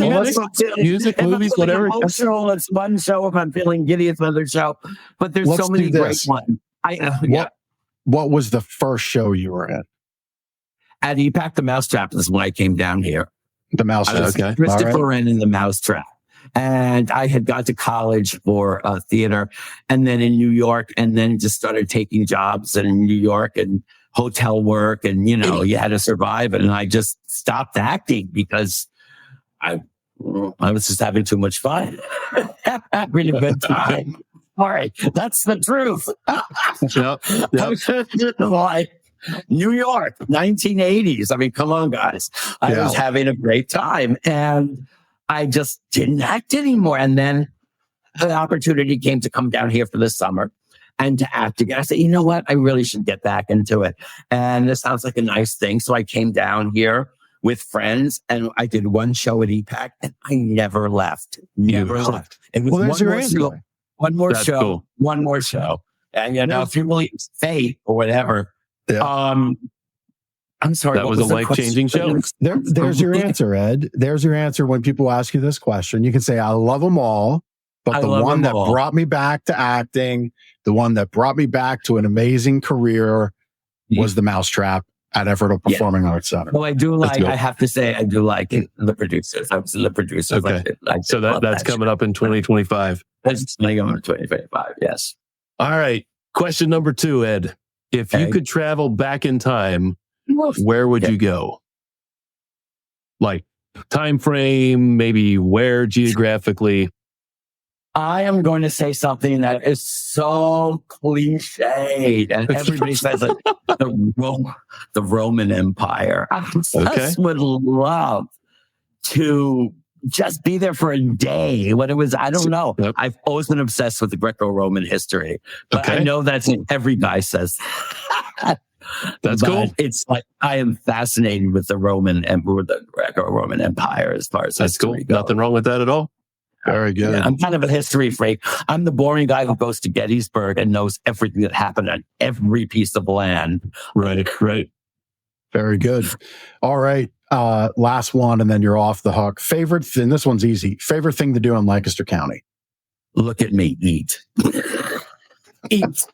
music, movies, whatever. Emotional, it's one show. If I'm feeling giddy, it's another show. But there's so many great ones. What was the first show you were at? At EPAC, the Mousetrap is when I came down here. The Mousetrap. Okay. Christopher Wren in the Mousetrap. And I had gone to college for theater, and then in New York, and then just started taking jobs in New York and hotel work. And, you had to survive. And I just stopped acting because I was just having too much fun. Having a good time. All right. That's the truth. Yep. New York, 1980s. I mean, come on, guys. I was having a great time, and I just didn't act anymore. And then the opportunity came to come down here for the summer and to act again. I said, you know what? I really should get back into it. And this sounds like a nice thing. So I came down here with friends, and I did one show at EPAC, and I never left. Never left. It was one more show. Cool. One more show. And if you believe fate or whatever, I'm sorry. That was a life-changing show. There's your answer, Ed. There's your answer when people ask you this question. You can say, I love them all, but the one that brought me back to acting, the one that brought me back to an amazing career was the Mousetrap at Ephrata Performing Arts Center. Well, I do like, I have to say, I do like the producers. I was in the producers. Okay. So that's coming up in 2025. That's coming up in 2025, yes. All right. Question number 2, Ed. If you could travel back in time, where would you go? Like time frame, maybe where geographically? I am going to say something that is so cliched, and everybody says it. The Roman Empire. I just would love to just be there for a day. What it was, I don't know. Yep. I've always been obsessed with the Greco-Roman history, but I know that's every guy says. That's cool. It's like I am fascinated with the Roman Emperor, the Greco-Roman Empire, as far as that's cool. Goes. Nothing wrong with that at all. Very good. Yeah, I'm kind of a history freak. I'm the boring guy who goes to Gettysburg and knows everything that happened on every piece of land. Right. Very good. All right. Last one, and then you're off the hook. Favorite thing, this one's easy. Favorite thing to do in Lancaster County? Look at me eat. Eat.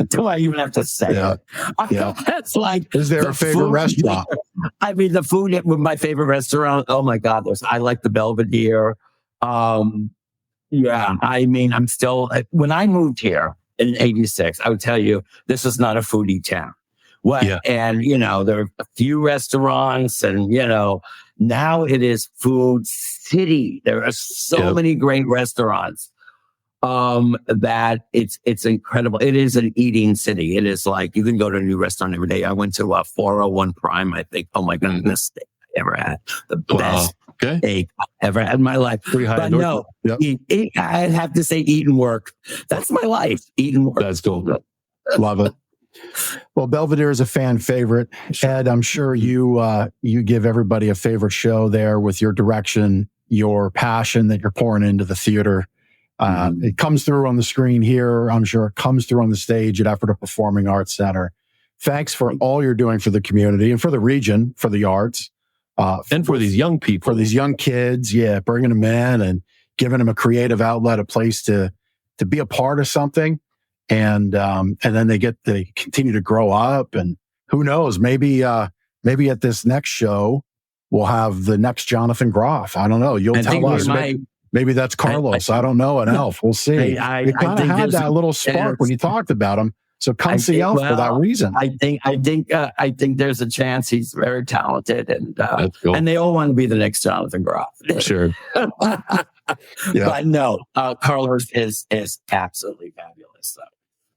Do I even have to say it? Yeah. That's like, is there a favorite restaurant? I mean, the food at my favorite restaurant. Oh my God. I like the Belvedere. I mean, I'm still, when I moved here in 86, I would tell you, this is not a foodie town. And, there are a few restaurants and, now it is food city. There are so many great restaurants. That it's incredible. It is an eating city. It is like, you can go to a new restaurant every day. I went to 401 Prime, I think. Oh my goodness, steak I ever had. The best steak I ever had in my life. Pretty high. But no, I'd have to say eat and work. That's my life. Eat and work. That's cool. Love it. Well, Belvedere is a fan favorite. Ed, I'm sure you give everybody a favorite show there with your direction, your passion that you're pouring into the theater. It comes through on the screen here. I'm sure it comes through on the stage at Ephrata Performing Arts Center. thanks for all you're doing for the community and for the region, for the arts. And for these young people. For these young kids, bringing them in and giving them a creative outlet, a place to be a part of something. And then they continue to grow up, and who knows, maybe at this next show, we'll have the next Jonathan Groff. I don't know. You'll tell us. Maybe that's Carlos. I don't know. An Elf. We'll see. You kind of had that little spark when you talked about him. So come see Elf for that reason. I think there's a chance he's very talented, and cool. And they all want to be the next Jonathan Groff. Sure. But no, Carlos is absolutely fabulous. So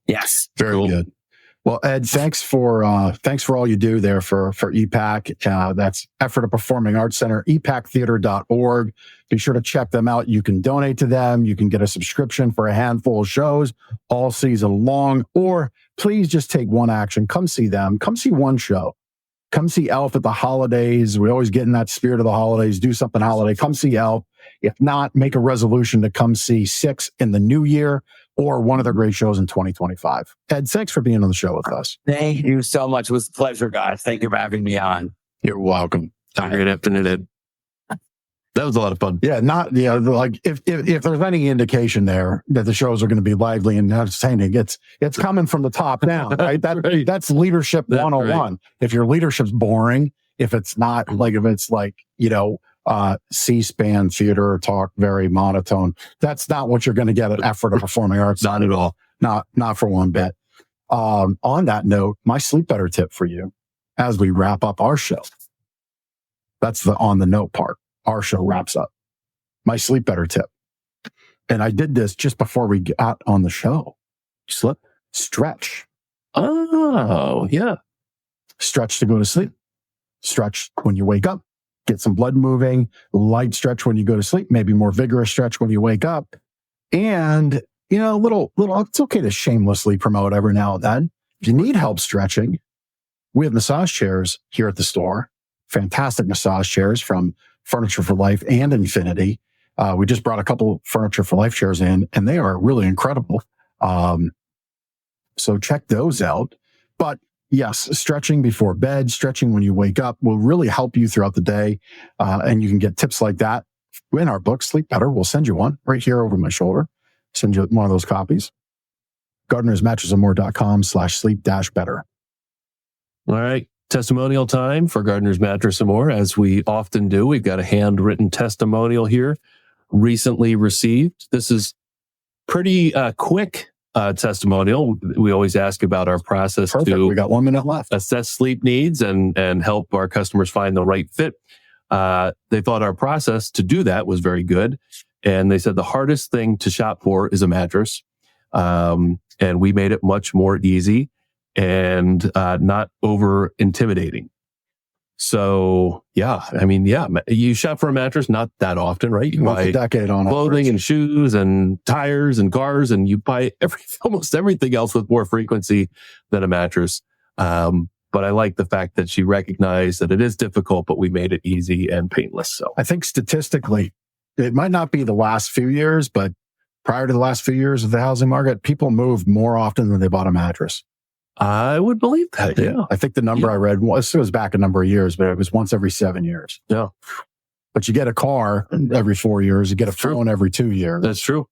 yes, very cool. Good. Well, Ed, thanks for all you do there for EPAC. That's Ephrata Performing Arts Center, epactheater.org. Be sure to check them out. You can donate to them. You can get a subscription for a handful of shows all season long, or please just take one action. Come see them. Come see one show. Come see Elf at the holidays. We always get in that spirit of the holidays. Do something holiday. Come see Elf. If not, make a resolution to come see Six in the new year, or one of their great shows in 2025. Ed, thanks for being on the show with us. Thank you so much. It was a pleasure, guys. Thank you for having me on. You're welcome. Have a great afternoon, Ed. That was a lot of fun. Yeah, like if there's any indication there that the shows are going to be lively and entertaining, it's coming from the top down, right? That's leadership 101. Right. If your leadership's boring, if it's C-SPAN theater talk, very monotone, that's not what you're going to get at Ephrata Performing Arts. Not at all. Not for one bit. On that note, my sleep better tip for you as we wrap up our show. That's the on the note part. Our show wraps up. My sleep better tip. And I did this just before we got on the show. Stretch. Oh, yeah. Stretch to go to sleep. Stretch when you wake up. Get some blood moving. Light stretch when you go to sleep. Maybe more vigorous stretch when you wake up. And, little, it's okay to shamelessly promote every now and then. If you need help stretching, we have massage chairs here at the store. Fantastic massage chairs from Furniture for Life and Infinity. We just brought a couple Furniture for Life chairs in, and they are really incredible. So check those out. But yes, stretching before bed, stretching when you wake up will really help you throughout the day. And you can get tips like that in our book, Sleep Better. We'll send you one right here over my shoulder. Send you one of those copies. GardnersMattressandMore.com/sleep-better. All right. Testimonial time for Gardner's Mattress and More. As we often do, we've got a handwritten testimonial here, recently received. This is pretty quick testimonial. We always ask about our process. Perfect. We got 1 minute left. Assess sleep needs and help our customers find the right fit. They thought our process to do that was very good. And they said the hardest thing to shop for is a mattress. And we made it much more easy and not over intimidating. So, you shop for a mattress not that often, right? You buy a decade on clothing and shoes and tires and cars, and you buy almost everything else with more frequency than a mattress. But I like the fact that she recognized that it is difficult, but we made it easy and painless. So I think statistically, it might not be the last few years, but prior to the last few years of the housing market, people moved more often than they bought a mattress. I would believe that. Yeah. I think the number I read was back a number of years, but it was once every 7 years. Yeah. But you get a car every 4 years. You get a phone every 2 years. That's true.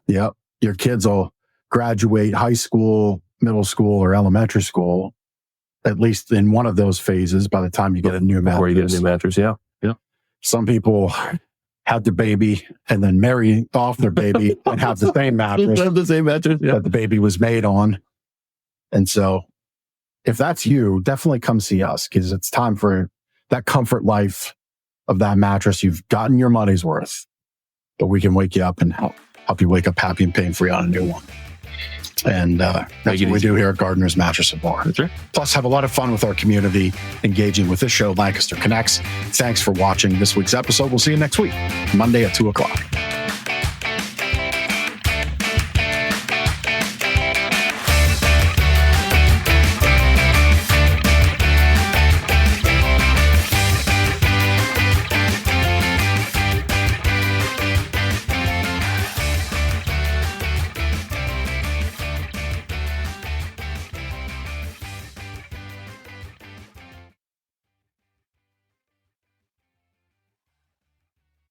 Yep. Your kids will graduate high school, middle school, or elementary school, at least in one of those phases by the time you get a new mattress. Before you get a new mattress, yeah. Yeah. Some people have their baby and then marry off their baby and have the same mattress. Have the same mattress that the baby was made on. And so if that's you, definitely come see us, because it's time for that comfort life of that mattress. You've gotten your money's worth, but we can wake you up and help you wake up happy and pain-free on a new one. And that's what we do here at Gardner's Mattress and More. That's right. Plus, have a lot of fun with our community, engaging with this show, Lancaster Connects. Thanks for watching this week's episode. We'll see you next week, Monday at 2:00.